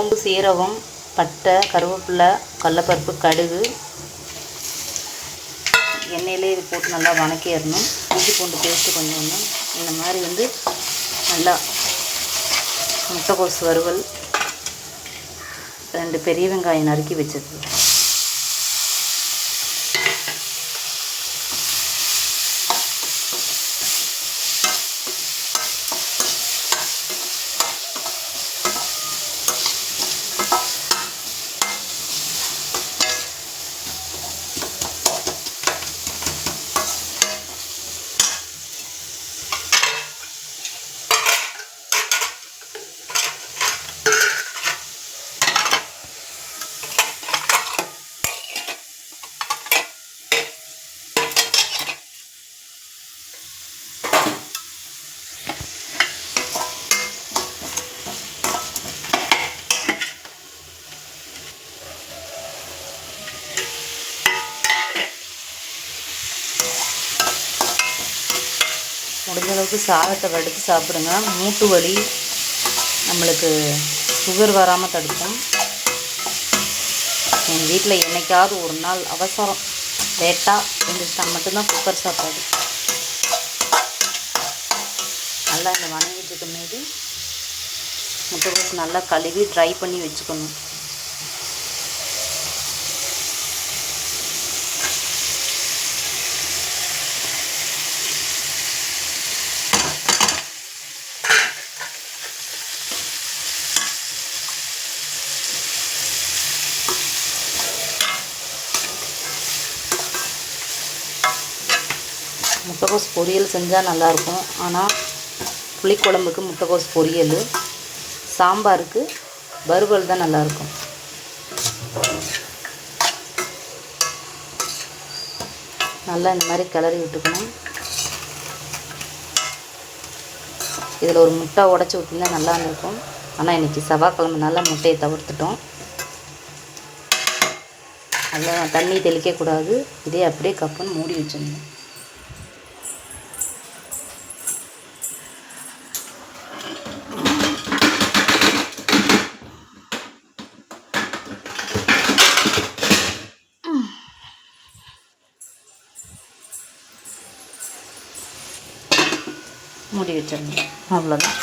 சோம்பு, சீரகம், பட்டை, கருவேப்பிலை, கடலைப்பருப்பு, கடுகு எண்ணெயிலே இது போட்டு நல்லா வணக்கிடணும். இஞ்சி பூண்டு பேஸ்ட்டு கொஞ்சம் இந்த மாதிரி நல்லா முட்டைக்கோஸ் வறுவல், 2 பெரிய வெங்காயம் நறுக்கி வச்சது, முடிஞ்ச அளவுக்கு சாதத்தை வடித்து சாப்பிடுங்க. மூட்டு வலி நம்மளுக்கு சுகர் வராமல் தடுக்கும். எங்கள் வீட்டில் என்னைக்காவது ஒரு நாள் அவசரம் லேட்டாக எழுந்திரிச்சா மட்டும்தான் குக்கர் சாப்பாடு. நல்லா இந்த வணங்கிட்டு இருக்கும்போது முட்டைக்கோஸ் நல்லா கழுவி ட்ரை பண்ணி வச்சுக்கணும். முட்டைக்கோஸ் பொரியல் செஞ்சால் நல்லாயிருக்கும். ஆனால் புளிக்குழம்புக்கு முட்டைக்கோஸ் பொரியல், சாம்பாருக்கு வறுவல் தான் நல்லாயிருக்கும். நல்லா இந்த மாதிரி கிளறி விட்டுக்கணும். இதில் ஒரு முட்டை உடச்சி ஊற்றினா நல்லா இருக்கும். ஆனால் இன்றைக்கி செவ்வாய்க்கிழமைனால முட்டையை தவிர்த்துட்டோம். அதில் தண்ணி தெளிக்கக்கூடாது. இதே அப்படியே கப்புன்னு மூடி வச்சிடணும். மூடி வச்சிடணும். அவ்வளோதான்.